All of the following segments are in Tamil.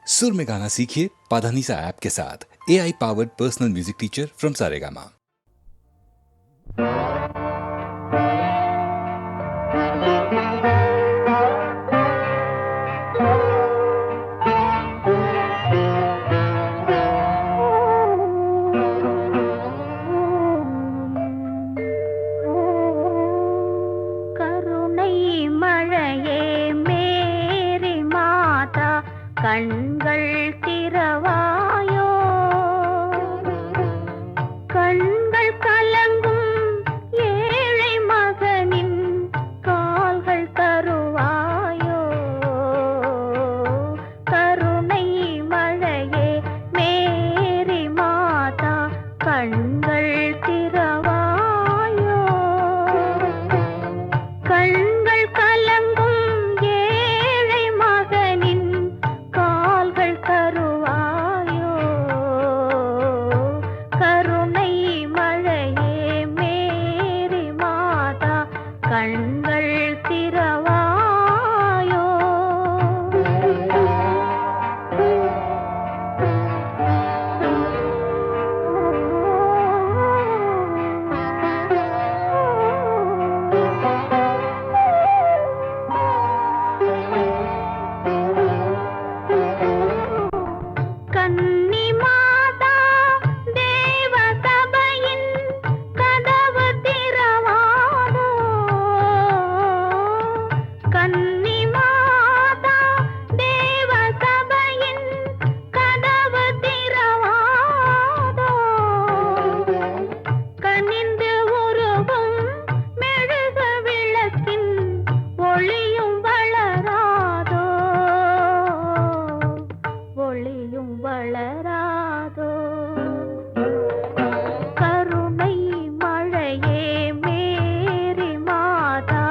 सुर में गाना सीखिए पाधानीसा ऐप के साथ। AI powered personal music teacher from Saregama. கண்கள் திறவாயோ, கண்கள் கலங்கும் ஏழை மகனின் கால்கள் தருவாயோ, கருணை மழையே மேரி மாதா கண்கள் திறவாயோ, கண்கள் கலங்கும் ஏழை மகனின் கால்கள் தருவாயோ, கருணை மழையே மேரி மாதா கண்கள் திறவாயோ. கன்னி மாதா தேவ சபையின் கதவு திறவாதோ, கன்னி மாதா தேவ சபையின் கதவு திறவாதோ, கனிந்து உருகும் மெழுகு விளக்கின் ஒளியும் வளராதோ, ஒளியும் வளராதோ, கருணை மழையே மேரி மாதா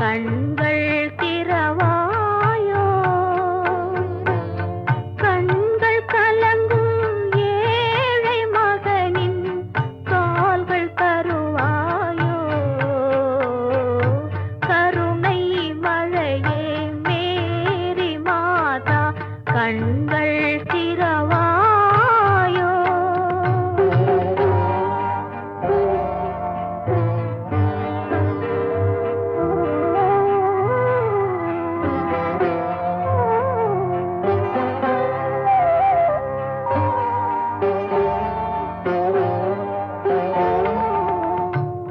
கண்கள் திறவாயோ, கண்கள் கலங்கும் ஏழை மகனின் கால்கள் தருவாயோ, கருணை மழையே மேரி மாதா கண்கள் திறவாயோ.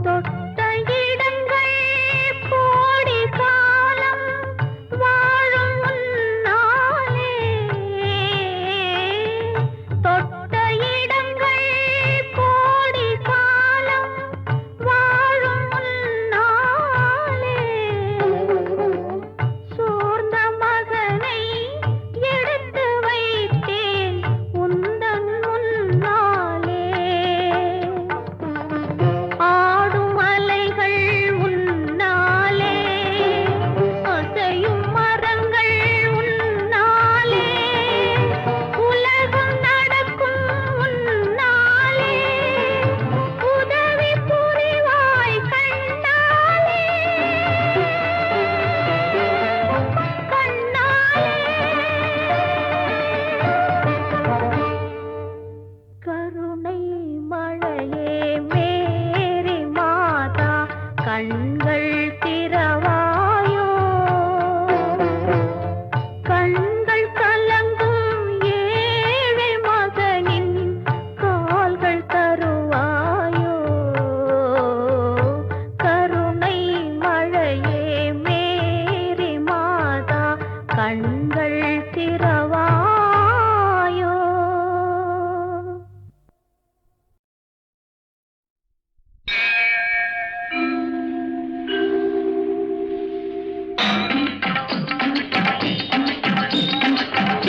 தொட்ட இடங்கள் கோடி காலம் வாழும் முன்னாலே, தொட்ட இடங்கள் கோடி காலம் வாழும் முன்னாலே, சோர்ந்த மகனை எடுத்து வைத்தேன் உந்தன் முன்னாலே, ஆடும் அலைகள் உன்னாலே, அசையும் மரங்கள் உன்னாலே, உலகம் நடக்கும் உன்னாலே, உதவி புரிவாய் கண்ணாலே, கண்ணாலே, கருணை மழையே மேரி மாதா கண்கள் திறவாயோ, கண்கள் கலங்கும் ஏழை மகனின் கால்கள் தருவாயோ, கருணை மழையே மேரி மாதா கண்கள் திறவாயோ.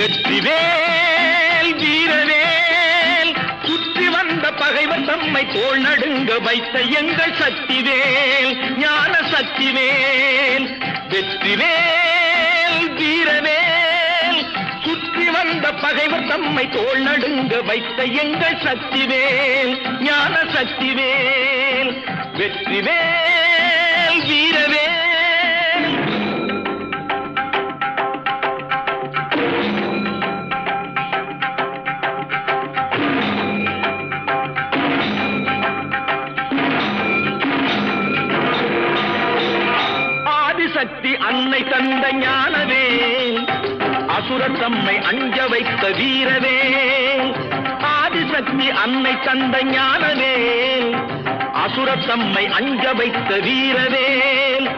வெற்றிவேல் வீரவேல் சுற்றி வந்த பகைவர் தம்மை தோள் நடுங்க வைத்த எங்கள் சக்திவேல் ஞான சக்திவேல். வெற்றிவேல் வீரவேல் சுற்றி வந்த பகைவர் தம்மை தோள் நடுங்க வைத்த எங்கள் சக்திவேல் ஞான சக்திவேல். வெற்றிவேல் வீரவேல். ஞானவேல், அசுரர் தம்மை அஞ்ச வைத்த வீரவேல். ஆதிசக்தி அன்னை தந்த ஞானவேல், அசுரர் தம்மை அஞ்ச வைத்த வீரவேல்.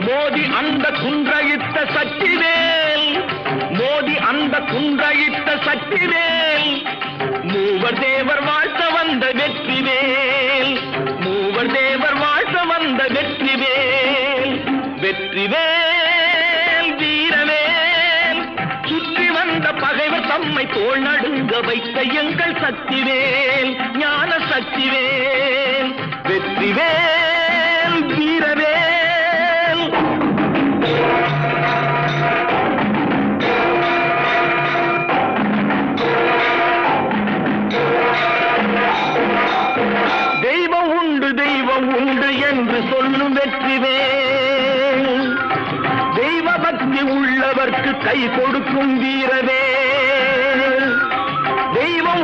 மோதி அந்த குன்றழித்த சக்திவேல், மோதி அந்த குன்றழித்த சக்திவேல். மூவர் தேவர் வாழ்த்த வந்த வெற்றிவேல், மூவர் தேவர் வாழ்த்த வந்த வெற்றிவேல். வெற்றிவேல் வீரவேல், சுற்றி வந்த பகைவர் தம்மை தோள் நடுங்க வைத்த எங்கள் சக்திவேல், ஞான சக்திவேல். வெற்றிவேல் வீரவேல். தெய்வம் உண்டு தெய்வம் உண்டு என்று சொல்லும் வெற்றிவேல், தெய்வ பக்தி உள்ளவர்க்கு கை கொடுக்கும் வீரவேல். தெய்வம்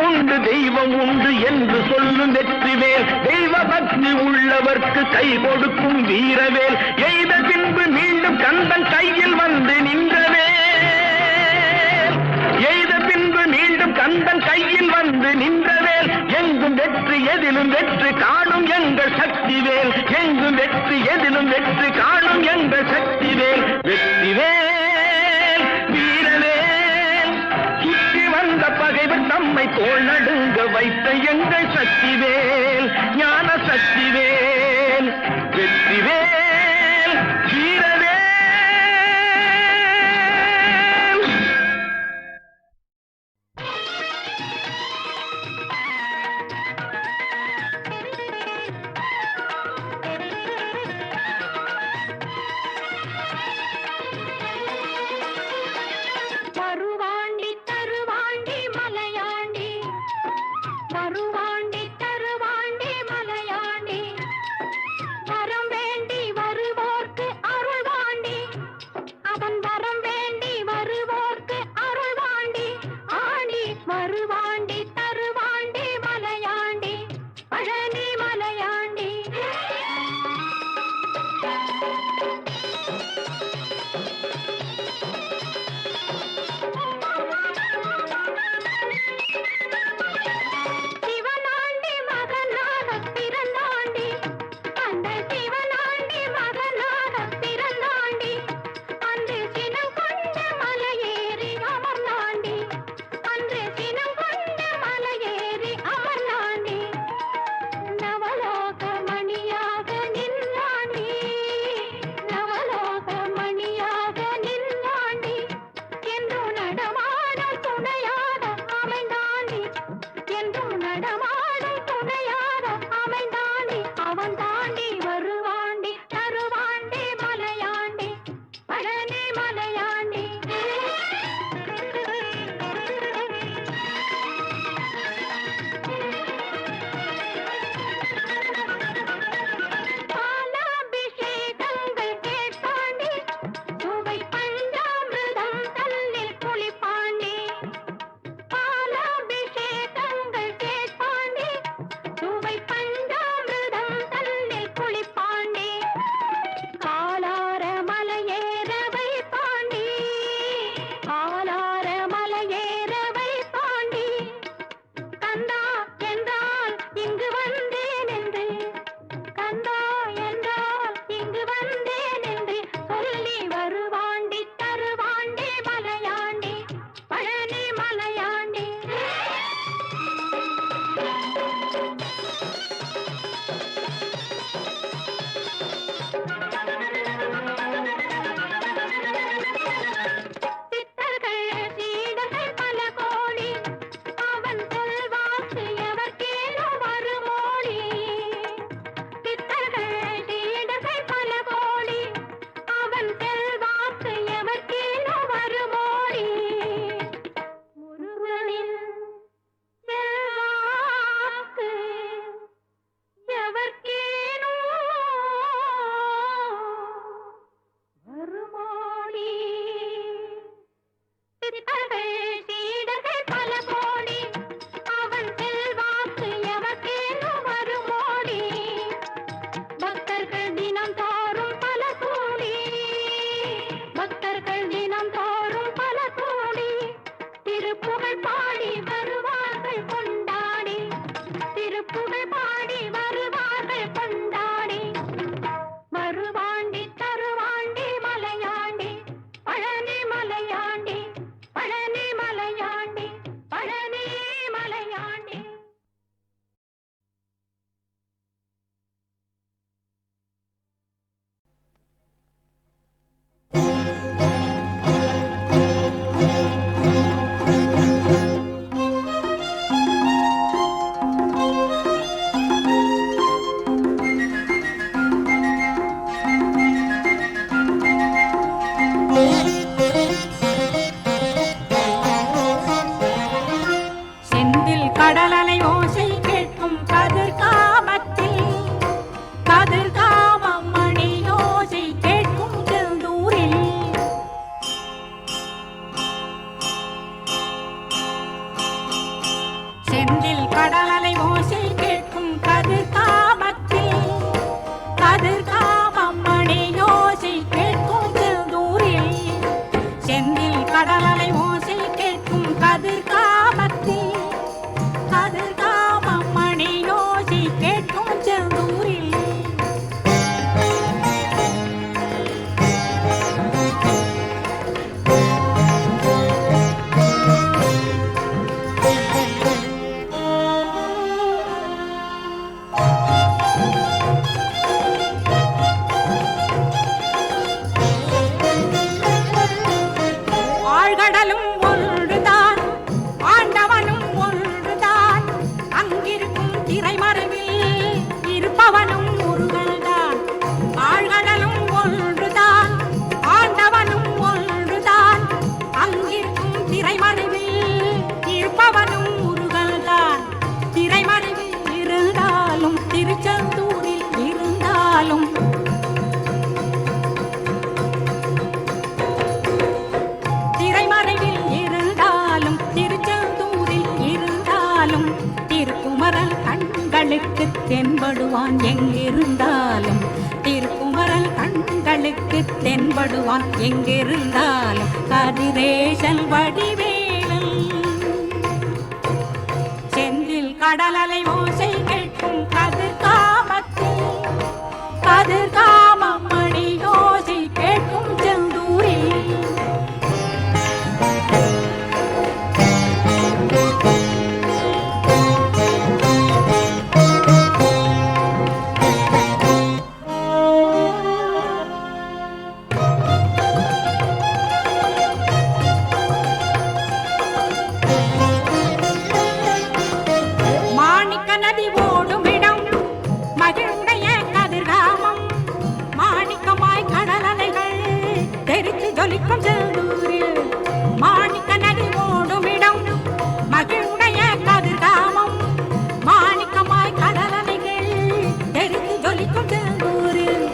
உண்டு என்று சொல்லும் வெற்றிவேல், தெய்வ பக்தி உள்ளவர்க்கு கை கொடுக்கும் வீரவேல். எய்த பின்பு மீண்டும் கந்தன் கையில் வந்து நின்றவேல், எய்த பின்பு மீண்டும் கந்தன் கையில் வந்து நின்றவேல். எங்கும் வெற்றி எதிலும் வெற்றி காணும் எங்கள் சக்திவேல், எங்கும் வெற்றி எதிலும் வெற்றி காணும் எங்கள் சக்திவேல். வெற்றிவேல் வீரவேல், சுற்றி வந்த பகைவர் தம்மை தோள் நடுங்க வைத்த எங்கள் சக்திவேல், ஞான சக்திவேல். வெற்றிவேல் வீரவேல். வருவாண்டி தருவாண்டி மலையாண்டி, வருவாண்டி தருவாண்டி மலையாண்டி, திருப்புகழ் பாடி வருவார்கள் கொண்டாடி திருப்புகழ் பாடி வருவார்கள் கொண்டாடி வருவாண்டி தருவாண்டி மலையாண்டி பழனி மலையாண்டி பழனி மலையாண்டி பழனி மலையாண்டி. செந்தில் கடலலை ஓசை கேட்கும் கதிர்காமத்தில் கதிர்காமம் மணி ஓசை கேட்கும் செந்தூரில் செந்தில் கடலலை ஓசை கேட்கும் கதிர்காமத்தில் கதிர்காமம் மணி ஓசை கேட்கும் செந்தூரில் செந்தில் கடலலை ஓசை கேட்கும் கதிர்காமத்தில் கதிர்காமம் மணி ஓசை கேட்கும் செந்தூரில் ஆழ்கடலும் ஒன்றுதான் ஆண்டவனும் ஒன்றுதான் அங்கிருக்கும் திரைமறைவில் இருப்பவனும் முருகன்தான் ஆழ்கடலும் ஒன்றுதான் ஆண்டவனும் ஒன்றுதான் அங்கிருக்கும் திரைமறைவில் இருப்பவனும் முருகன்தான் திரைமறைவில் இருந்தாலும் திருச்செந்தூரில் இருந்தாலும் திரைமறைவில் இருந்தாலும் திருச்செந்தூரில் இருந்தாலும் திருக்குமரன் கண்களுக்கு தென்படுவான் எங்கிருந்தாலும் திருக்குமரன் கண்களுக்கு தென்படுவான் எங்கிருந்தாலும் கதிரேசன் வடிவேலன் செந்தில் கடலலை ஓசை கேட்கும் கதிர்காமத்தில் கதிர்காமம் மணி ஓசை கேட்கும் செந்தூரில் மாணிக்க நதி ஓடுமிடம் மகிழுடைய கதிர்காமம் மாணிக்கமாய் கடலலைகள் தெரித்து ஜொலிக்கும் செந்தூரில் மாணிக்க நதி ஓடுமிடம் மகிழுடைய கதிர்காமம் மாணிக்கமாய் கடலலைகள் தெரித்து ஜொலிக்கும் செந்தூரில்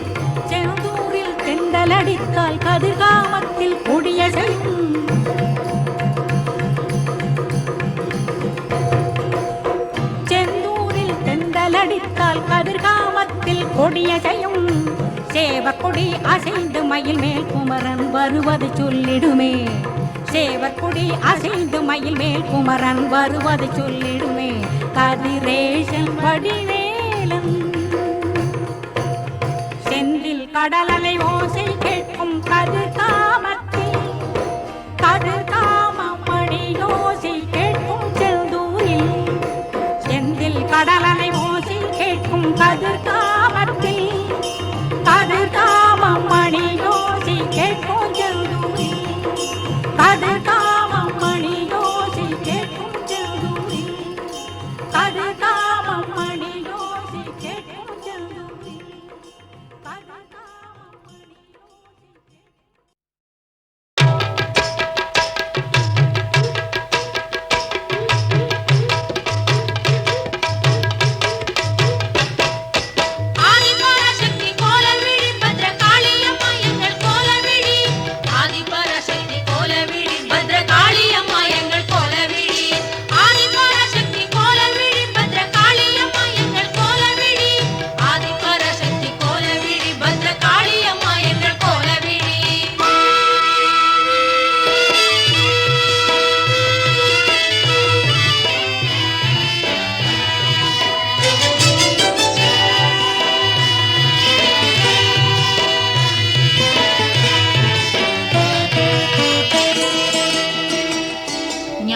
செந்தூரில் தெண்டலடித்தால் கதிர்காமத்தில் கொடிய செய்யும் செந்தூரில் தெண்டலடித்தால் கதிர்காமத்தில் கொடிய செய்யும் சேவற்கொடி அசைந்து மயில் மேல் குமரன் வருவது சொல்லிடுமே சேவற்கொடி அசைந்து மயில் மேல் குமரன் வருவது சொல்லிடுமே கதிரேசன் வடிவேலன் செந்தில் கடலலை ஓசை கேட்கும் கதிர்காமத்தில் கதிர்காமம் மணி ஓசை கேட்கும் செந்தூரில் செந்தில் கடலலை ஓசை கேட்கும் கதிர்காமத்தில் கதிர்காமம் மணி ஓசை கேட்கும் செந்தூரில் கதிர்காமம் மணி ஓசை கேட்கும் செந்தூரில் கதிர்காமம் மணி ஓசை கேட்கும் செந்தூரில் கதிர்காமம் மணி ஓசை கேட்கும்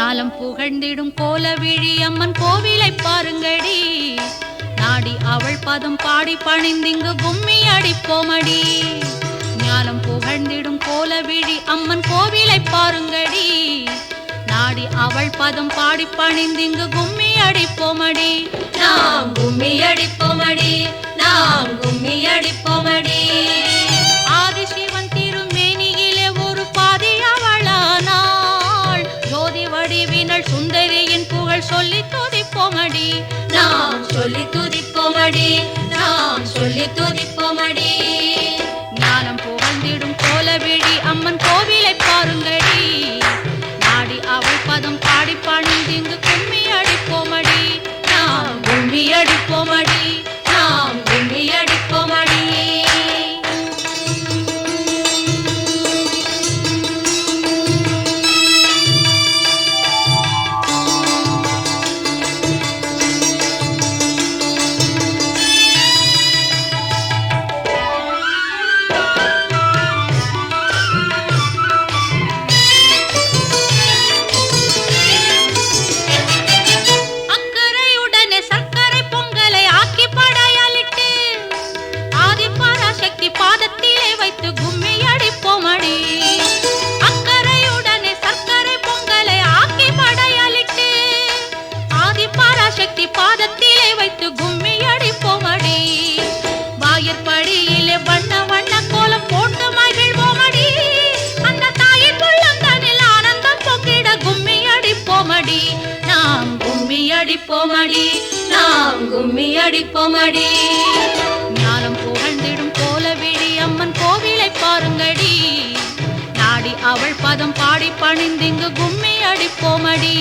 ஞாலம் புகழ்ந்திடும் கோலவிழி அம்மன் கோவிலை பாருங்கடி, நாடி அவள் பதம் பாடி பணிந்திங்கு கும்மி அடிப்போமடி. ஞாலம் புகழ்ந்திடும் கோலவிழி அம்மன் கோவிலை பாருங்கடி, நாடி அவள் பதம் பாடி பணிந்திங்கு கும்மி அடிப்போமடி. நாம் கும்மி அடிப்போமடி, நாம் கும்மி அடிப்போமடி. ஆதிசிவன் திருமேனியிலே ஒரு பாதி அவளானாள், ஜோதி வடிவினள் சுந்தரியின் புகழ் சொல்லி துதிப்போமடி. நாம் சொல்லி துதிப்போமடி, நாம் சொல்லி துதிப்போமடி. ஞானம் புகழ்ந்திடும் கோலவிழி அம்மன் கோவிலை பாருங்கடி, நாடி அவள் பதம் பாடி பணிந்திங்கு கும்மி அடிப்போமடி. நாம் கும்மி அடிப்போமடி, நாம் கும்மி அடிப்போமடி. அடிப்போமடி, நாம் கும்மி அடிப்போமடி. ஞானம் புகழ்ந்திடும் கோலவிழி அம்மன் கோவிலை பாருங்கடி, நாடி அவள் பதம் பாடி பணிந்திங்கு கும்மி அடிப்போமடி.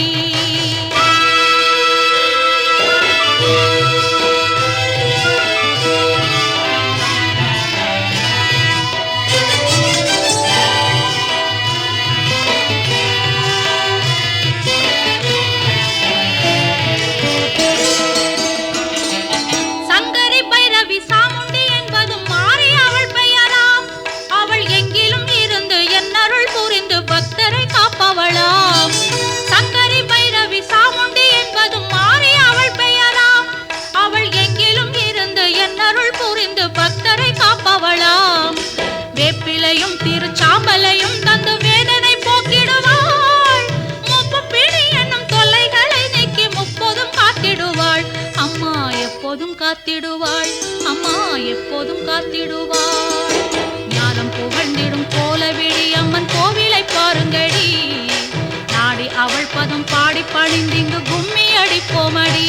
வேப்பிலையும் திருச்சாம்பலையும் தந்து வேதனை போக்கிடுவாள், மூப்பு பிடி என்னும் தொல்லைகளை நீக்கி முப்போதும் காத்திடுவாள். அம்மா எப்போதும் காத்திடுவாள், அம்மா எப்போதும் காத்திடுவாள். ஞானம் புகழ்ந்திடும் கோலவிழி அம்மன் கோவிலை பாருங்கடி, நாடி அவள் பதம் பாடி பணிந்திங்கு கும்மி அடிப்போமடி.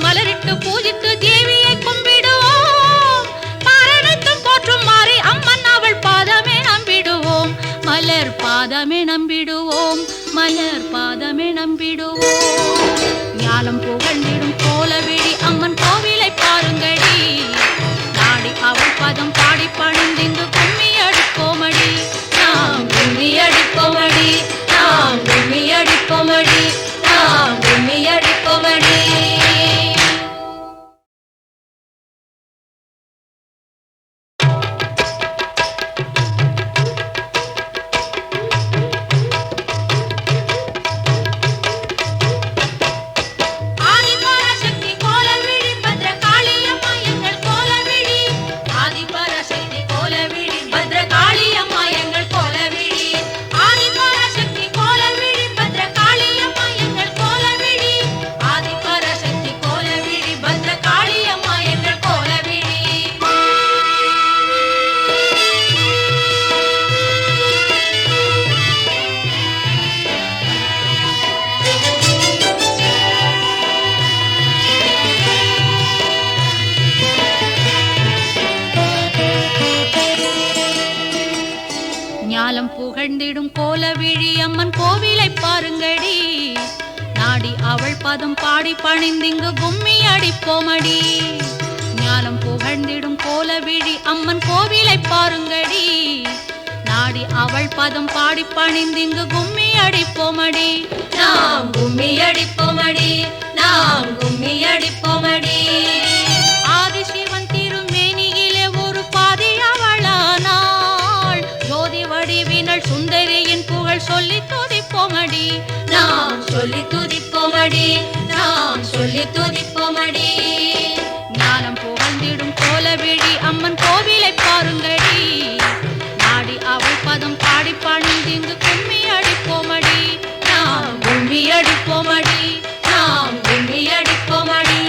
மலரிட்டு பூஜித்து தேவியை கும்பிடுவோம், பாரணைத்தும் போற்றும் மாறி அம்மன் அவள் பாதமே நம்பிடுவோம். மலர் பாதமே நம்பிடுவோம், மலர் பாதமே நம்பிடுவோம். ஞானம் புகழ்ந்திடும் கோலவிழி அம்மன் கோவிலை பாருங்கடி, நாடி அவள் பதம் பாடி பணிந்திங்கு கும்மி அடிப்போமடி. நாம் கும்மி அடிப்போமடி, நாம் கும்மி அடிப்போமடி, நாம் கும்மி அடிப்போமடி. ஆதிபராசக்தி கோலவிழி பதம் பாடி பணிந்திங்கு கும்மி அடிப்போமடி. ஞானம் புகழ்ந்திடும் கோலவிழி அம்மன் கோவிலை பாருங்கடி. நாடி அவள் பதம் பாடி பணிந்திங்கு கும்மி அடிப்போமடி. நாம் கும்மி அடிப்போமடி, நாம் கும்மி அடிப்போமடி. ஆதிசிவன் திருமேனியிலே ஒரு பாதி அவளானாள். ஜோதி வடிவினள் சுந்தரியின் புகழ் சொல்லி துதிப்போமடி. நாம் சொல்லி துதிப்போமடி, நாம் சொல்லி துதிப்போமடி. ஞானம் புகழ்ந்திடும் கோலவிழி அம்மன் கோவிலை பாருங்கடி. நாடி அவள் பதம் பாடி பணிந்திங்கு கும்மி அடிப்போமடி. நாம் கும்மி அடிப்போமடி, நாம் கும்மி அடிப்போமடி.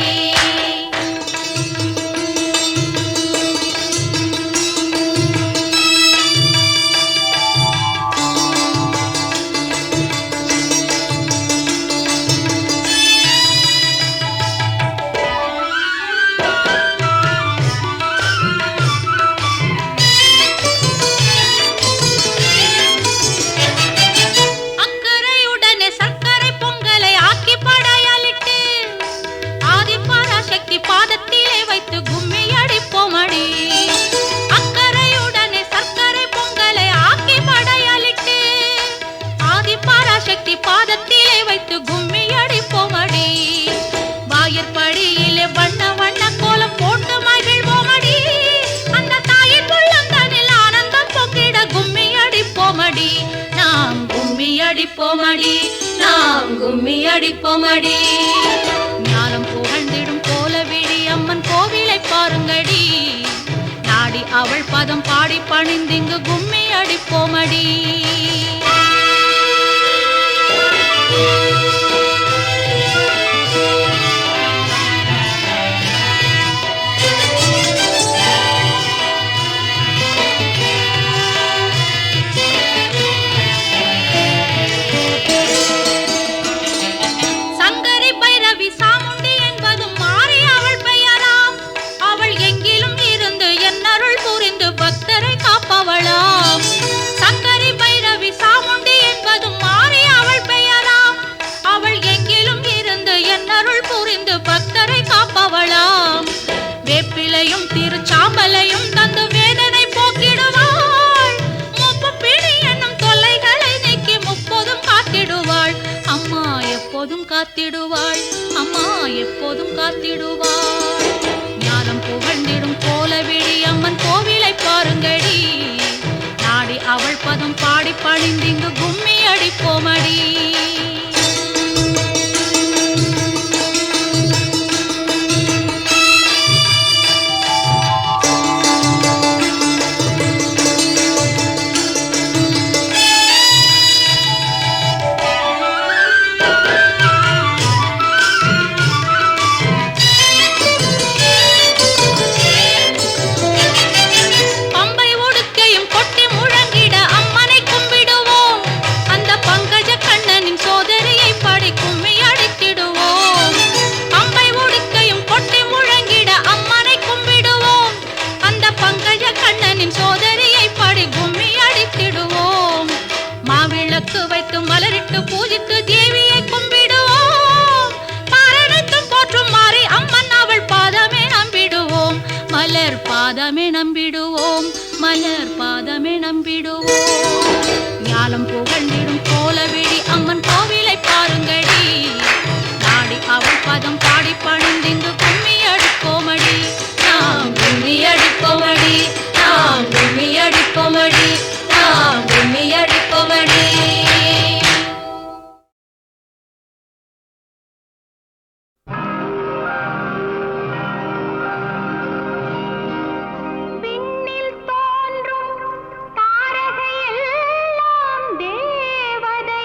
பாதத்திலே வைத்து கும்மி அடிப்போமடி. அக்கறையுடனே சர்க்கரை பொங்கலை ஆக்கி படையலிட்டு ஆதிபராசக்தி பாதத்திலே வைத்து கும்மி அடிப்போமடி. வாயிற்படியிலே வண்ண வண்ண கோலம் போட்டு மகிழ்வோமடி. அந்த தாயின் உள்ளந்தனில் ஆனந்தம் பொங்கிட கும்மி அடிப்போமடி. நாம் கும்மி அடிப்போமடி, நாம் கும்மி அடிப்போமடி. ஞானம் புகழ்ந்திடும் கோலவிழி அம்மன் கோவிலை பாருங்கடி. நாடி அவள் பதம் பாடி பணிந்திங்கு கும்மி அடிப்போமடி. சங்கரி பைரவி சாமுண்டி என்பதும் மாறி அவள் பெயராம். அவள் எங்கிலும் இருந்து என்னருள் புரிந்து பக்தரை காப்பவளாம். சங்கரி பைரவி சாமுண்டி என்பதும் மாறி அவள் பெயராம். அவள் எங்கிலும் இருந்து என்னருள் புரிந்து பக்தரை காப்பவளாம். வேப்பிலையும் திருச்சாம்பலையும் தந்து வேதனை போக்கிடுவாள். முப்பு பிணி என்னும் தொல்லைகளை நீக்கி முப்போதும் காத்திடுவாள். அம்மா எப்போதும் காத்திடுவாள், அம்மா எப்போதும் காத்திடுவாள். ஞானம் புகழ்ந்திடும் கோலவிழி அம்மன் கோவிலை பாருங்கடி. நாடி அவள் பதம் பாடி பணிந்திங்கு கும்மி அடிப்போமடி. பம்பை உடுக்கையும் கொட்டி முழங்கிட அம்மனை கும்பிடுவோம். அந்த பங்கஜ கண்ணனின் சோதரியை பாடி கும்மி அடித்திடுவோம். பம்பை உடுக்கையும் கொட்டி முழங்கிட அம்மனை கும்பிடுவோம். அந்த பங்கஜ கண்ணனின் சோதரியை பாடி கும்மி அடித்திடுவோம். மாவிளக்கு வைத்து மலரிட்டு பூஜித்து தேவியை கும்பிடுவோம். பாரணைத்தும் போற்றும் மாறி அம்மன் அவள் பாதமே நம்பிடுவோம். மலர் பாதமே நம்பிடுவோம், மலர் பாதமே நம்பிடுவோம். ஞானம் புகழ்ந்திடும் கோலவிழி அம்மன் கோவிலை பாருங்கடி. நாடி அவள் பதம் பாடி பணிந்திங்கு கும்மி அடிப்போமடி. நாம் கும்மி அடிப்போமடி, நாம் கும்மி அடிப்போமடி, நாம் கும்மி அடிப்போமடி. விண்ணில் தோன்றும் தாரகையெல்லாம் தேவதையாகும்.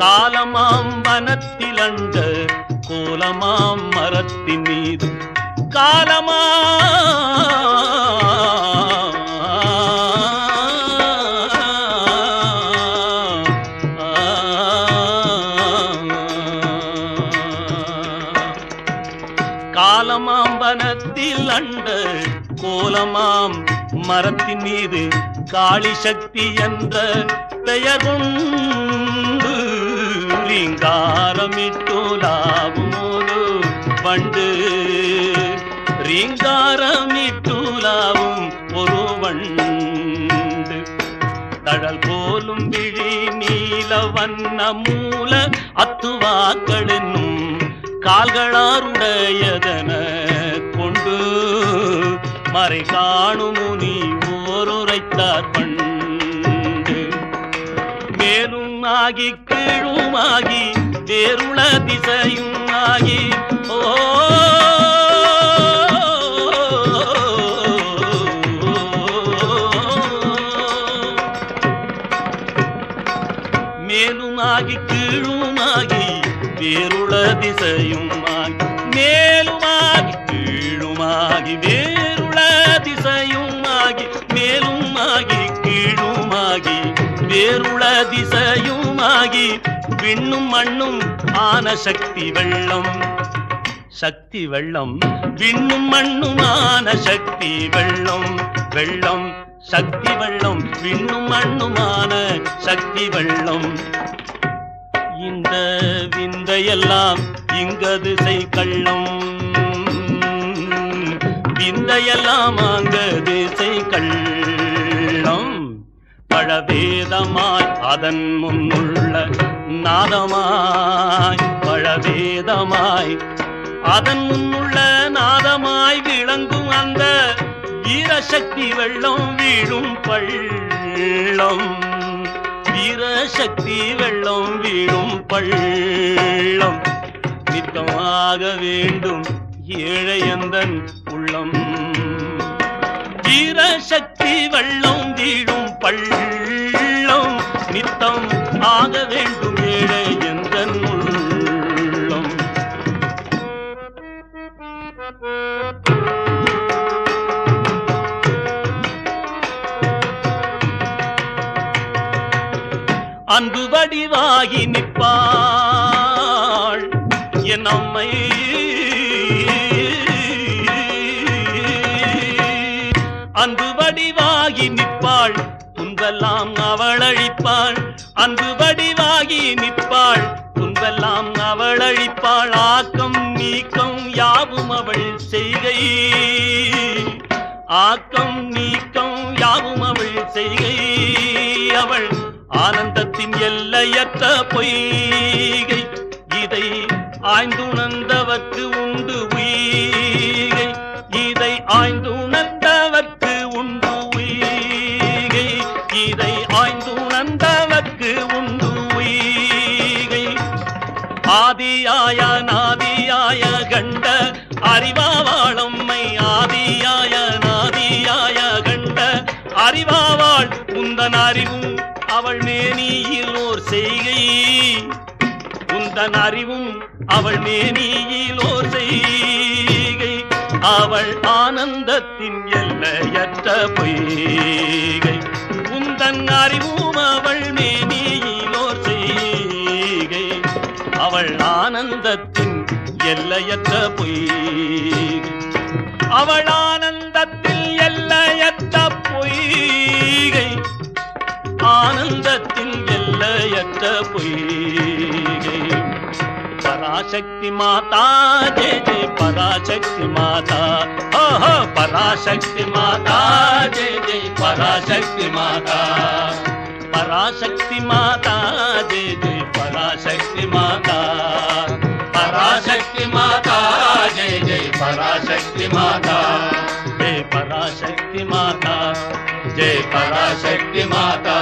காலமாம் வனத்திலண்ட கோலமாம் மரத்தின் மீது காலமா காலமாம்பனத்தில் அண்ட கோலமாம் மரத்தின் மீது காளி சக்தி என்ற பெயர் கொண்டு ரீங்காரமிட்டுலாவும் ஒரு வண்டு ரீங்காரமிட்டுலாவும் ஒரு வண்டு தழல் போலும் விழி நீல வண்ண மூல அத்துவாக்கள் என்னும் கால்களாருடையதன கொண்டு மறை காணும் முனி ஓருரைத்தார் பண்டு மேலும் ஆகி கீழுமாகி வேறுள திசையும் ஆகி ஓ மேலுமாகி கீழுமாகி வேறுள திசையுமாகி மேலுமாகி கீழுமாகி வேறுள திசையுமாகி மேலுமாகி கீழுமாகி வேறுள திசையுமாகி விண்ணும் மண்ணும் ஆன சக்தி வெள்ளம் சக்தி வெள்ளம் விண்ணும் மண்ணும் ஆன சக்தி வெள்ளம் வெள்ளம் சக்தி வெள்ளம் விண்ணும் மண்ணுமான சக்தி வெள்ளம் இந்த விந்தையெல்லாம் இங்கது செய் கள்ளம் விந்தையெல்லாம் அங்கது செய் கள்ளம் பழவேதமாய் அதன் முன்னுள்ள நாதமாய் பழவேதமாய் அதன் முன்னுள்ள நாதமாய் விளங்கும் அந்த வீரசக்தி வெள்ளம் வீழும் பள்ளம் வீரசக்தி வெள்ளம் வீழும் பள்ளம் நித்தமாக வேண்டும் ஏழையந்தன் உள்ளம் வீரசக்தி வெள்ளம் வீழும் பள்ளம் நித்தம் ஆக வேண்டும் ஏழையந்தன் உள்ளம் அன்பு வடிவாகி நிற்பாள் என் அம்மை அன்பு வடிவாகி நிற்பாள் துன்பெல்லாம் அவள் அழிப்பாள் அன்பு வடிவாகி நிற்பாள் துன்பெல்லாம் அவள் அழிப்பாள் ஆக்கம் நீக்கம் யாவும் அவள் செய்கை ஆக்கம் நீக்கம் யாவும் அவள் செய்கை அவள் ஆனந்தத்தின் எல்லையற்ற பொய்கை இதை ஆய்ந்துணர்ந்தவர்க்கு உண்டு உய்கை இதை ஆய்ந்துணர்ந்தவர்க்கு உண்டு உய்கை இதை ஆய்ந்துணர்ந்தவர்க்கு உண்டு உய்கை ஆதியாய நாதியாய கண்ட அறிவாவாளம்மை ஆதியாய நாதியாய கண்ட அறிவாவாள் உந்தன் அறிவும் அவள் மேனியில் ஓர் செய்கை உந்தன் அறிவும் அவள் மேனியில் ஓர் செய்கை அவள் ஆனந்தத்தின் எல்லையற்ற பொய்கை உந்தன் அறிவும் அவள் மேனியில் ஓர் செய்கை அவள் ஆனந்தத்தின் எல்லையற்ற பொய்கை அவள் ஆனந்தத்தில் எல்லையற்ற பொய்கை ஆனந்தத்தில் எல்லையற்ற பொய்கை பராசக்தி மாதா ஜெய ஜெய பராசக்தி மாதா ஓஹோ பராசக்தி மாதா ஜெய ஜெய பராசக்தி மாதா பராசக்தி மாதா ஜெய ஜெய பராசக்தி மாதா பராசக்தி மாதா ஜெய ஜெய பராசக்தி மாதா ஜெய பராசக்தி மாதா जय पराशक्ति माता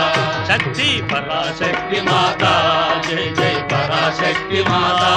शक्ति पराशक्ति माता जय जय पराशक्ति माता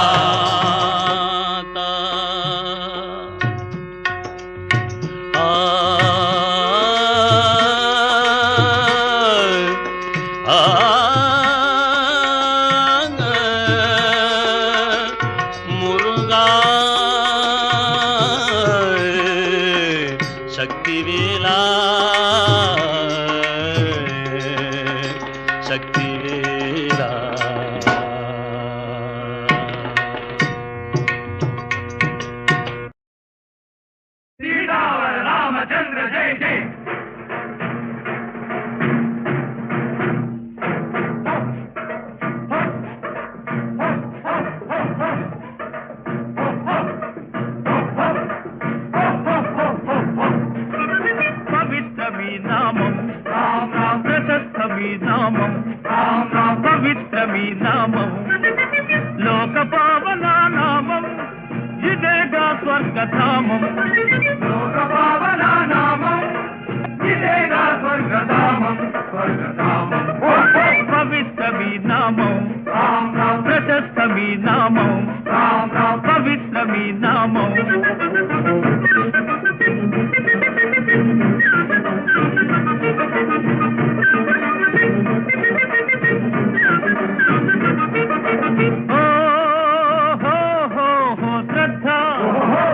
నామం లోక పావన నామం ఇదేగా స్వర్గధామం లోక పావన నామం ఇదేగా స్వర్గధామం స్వర్గధామం పవిత్రమీ నామం ప్రశస్తమీ నామం పవిత్రమీ నామం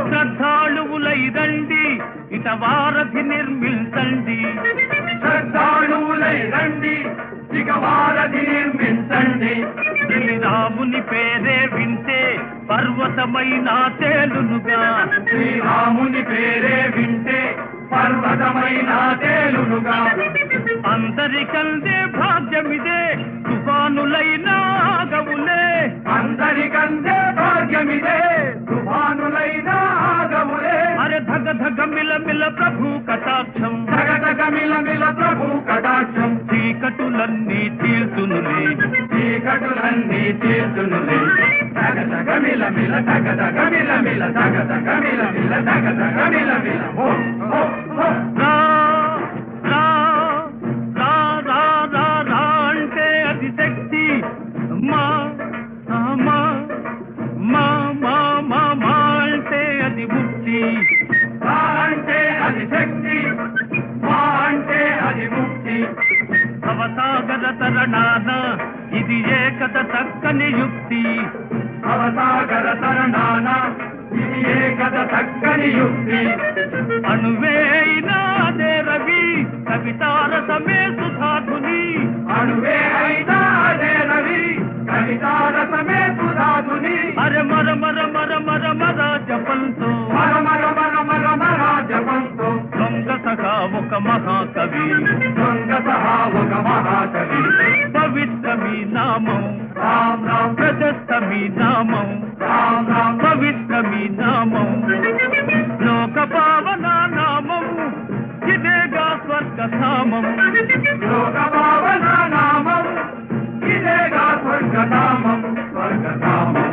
శ్రద్ధాళువులై రండి ఇట వారధి నిర్మించండి శ్రద్ధాళువులై రండి ఇక వారధి నిర్మించండి శ్రీరాముని పేరే వింటే పర్వతమైన తేలునుగా శ్రీరాముని పేరే వింటే పర్వతమైన తేలునుగా అందరికందే భాగ్యమిదే తుఫానులైన ఆగవులే అందరికందే భాగ్యమిదే తుఫానులైన ఆగవులే అరే ధగ ధగ మిల మిల ప్రభు కటాక్షం ధగ ధగ మిల మిల ప్రభు కటాక్షం చీకటులన్నీ తీర్చునులే చీకటులన్నీ తీర్చునులే ధగ ధగ మిల మిల ధగ ధగ మిల మిల ధగ ధగ మిల మిల ధగ ధగ మిల మిల ఓ ఓ ఓ రా రా రా రా రా రా అంటే అది శక్తి మా మా మా మా మా మా అంటే అది ముక్తి మా అంటే అది శక్తి మా అంటే అది ముక్తి భవసాగర తరణాన ఇది ఏకత చక్కని యుక్తి భవసాగర తరణాన ఇది ఏకత చక్కని యుక్తి అణువేయినాదే రవి కవితారసమే సుధాధుని అణువేయినాదే రవి కవితారసమే సుధాధుని అరే మర మర మర మర మర జపంతో మర మర మర మర మర జపంతో దొంగ సఖా ఒక మహాకవి దొంగ సహా ఒక మహాకవి పవిత్రమీ నామం రామ్ రామ్ ప్రశస్తమీ నామం రామ్ రామ్ పవిత్రమీ నామం లోక పావన నామం ఇదేగా స్వర్గధామం లోక పావన నామం ఇదేగా స్వర్గధామం స్వర్గధామం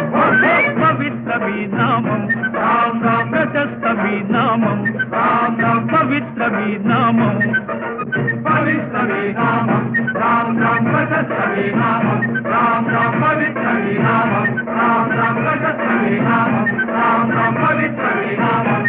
పవిత్రమీ నామం రామ్ రామ్ ప్రశస్తమీ నామం రామ్ రామ్ పవిత్రమీ నామం పవిత్రమీ నామం రామ్ రామ్ ప్రశస్తమీ నామం రామ్ రామ్ పవిత్రమీ నామం రామ్ రామ్ ప్రశస్తమీ నామం రామ్ రామ్ పవిత్రమీ నామం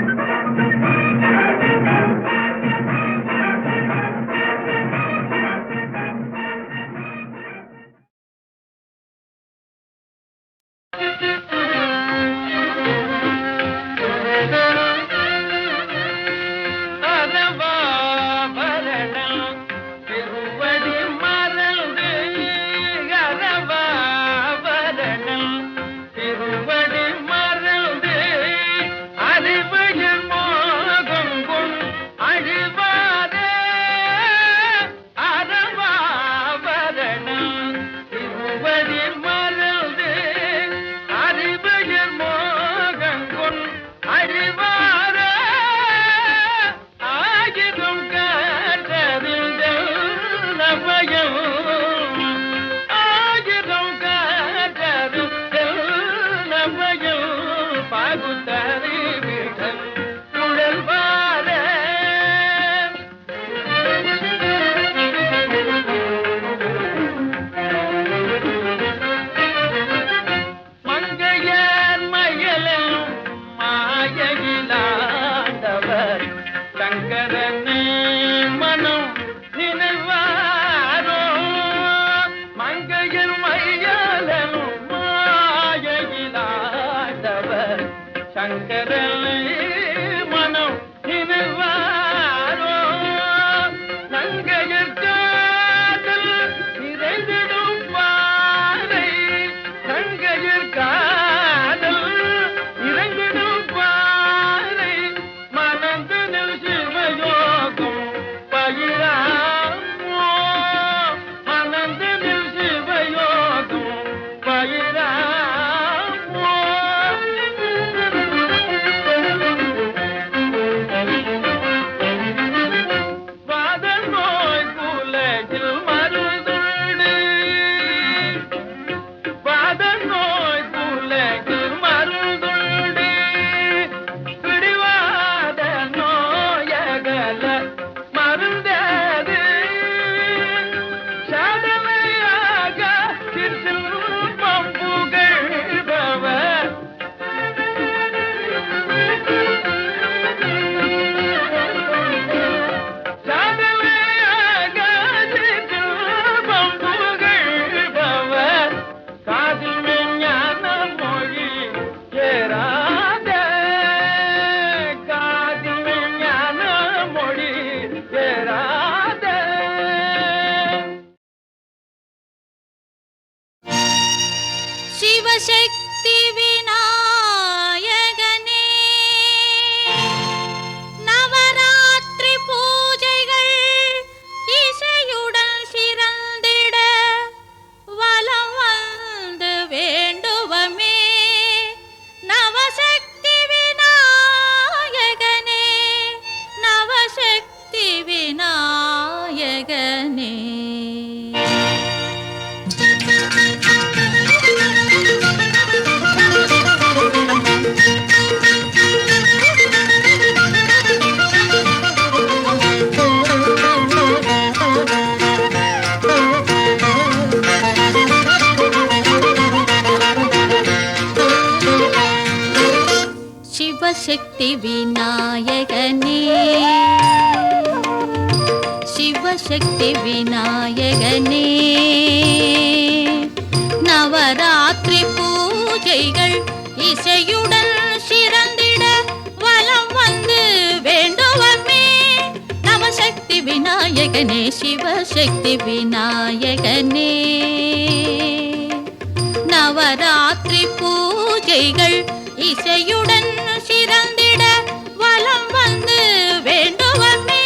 சிவசக்தி விநாயகனே நவராத்திரி பூஜைகள் இசையுடன் சிறந்திட வலம் வந்து வேண்டுவமே நவசக்தி விநாயகனே நவசக்தி விநாயகனே சிவசக்தி விநாயகனே சிவசக்தி விநாயகனே நவராத்திரி பூஜைகள் இசையுடன் சிறந்திட வலம் வந்து வேண்டுவமே நவசக்தி விநாயகனே சிவசக்தி விநாயகனே நவராத்திரி பூஜைகள் இசையுடன் சிறந்திட வலம் வந்து வேண்டுவமே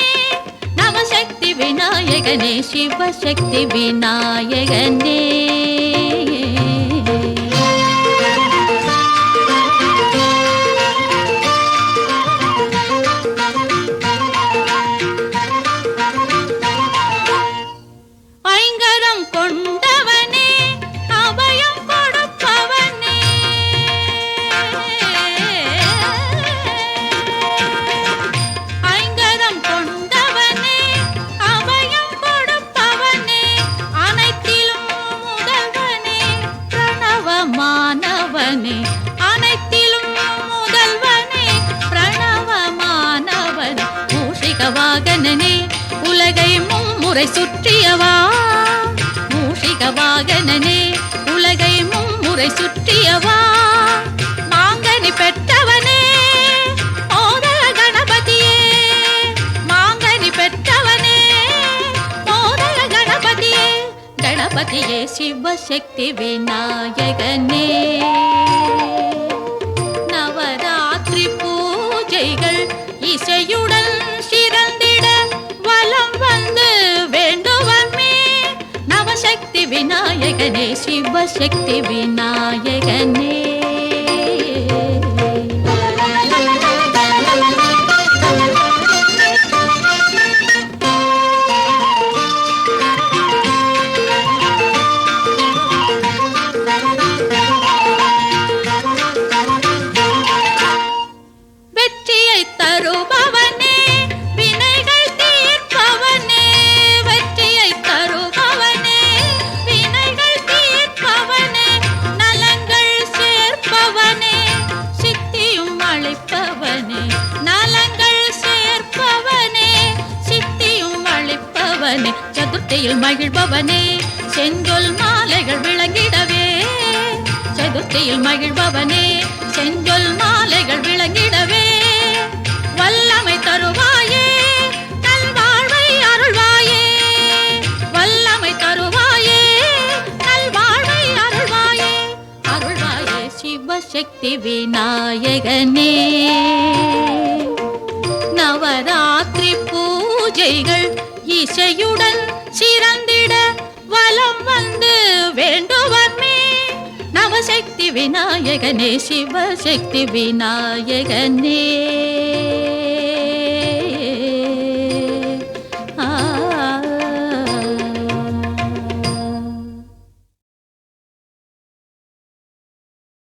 நவசக்தி விநாயகனே சிவசக்தி விநாயகனே ஐங்கரம் கொண்டவனே அபயம் கொடுப்பவனே ஐங்கரம் கொண்டவனே அபயம் கொடுப்பவனே அனைத்திலும் முதல்வனே பிரணவமானவனே அனைத்திலும் முதல்வனே பிரணவமானவனே மூஷிக வாகனனே உலகை மும்முறை சுற்றியவா மூஷிக வாகனனே உலகை மும்முறை சுற்றியவா மாங்கனி பெற்றவனே மோதல கணபதியே மாங்கனி பெற்றவனே மோதல கணபதியே கணபதியே சிவசக்தி விநாயகனே நவராத்திரி பூஜைகள் இசையுடன் சிறந்திட வலம் வந்து வேண்டுவமே நவசக்தி விநாயகனே சிவசக்தி விநாயகனே வெற்றியை தருபவனே வினைகள் தீர்ப்பவனே வெற்றியை தருபவனே வினைகள் தீர்ப்பவனே நலங்கள் சேர்ப்பவனே சித்தியும் அளிப்பவனே நலங்கள் சேர்ப்பவனே சித்தியும் அளிப்பவனே சதுர்த்தியில் மகிழ்பவனே செஞ்சொல் மாலைகள் விளங்கிடவே சதுர்த்தியில் மகிழ்பவனே செஞ்சொல் மாலைகள் விளங்கிடவே வல்லமை தருவாயே நல்வாழ்வை அருள்வாயே வல்லமை தருவாயே நல்வாழ்வை அருள்வாயே அருள்வாயே சிவசக்தி விநாயகனே நவராத்திரி பூஜைகள் இசையுடன் சிறந்திட வலம் வந்து வேண்டுவமே நவசக்தி விநாயகனே சிவசக்தி விநாயகனே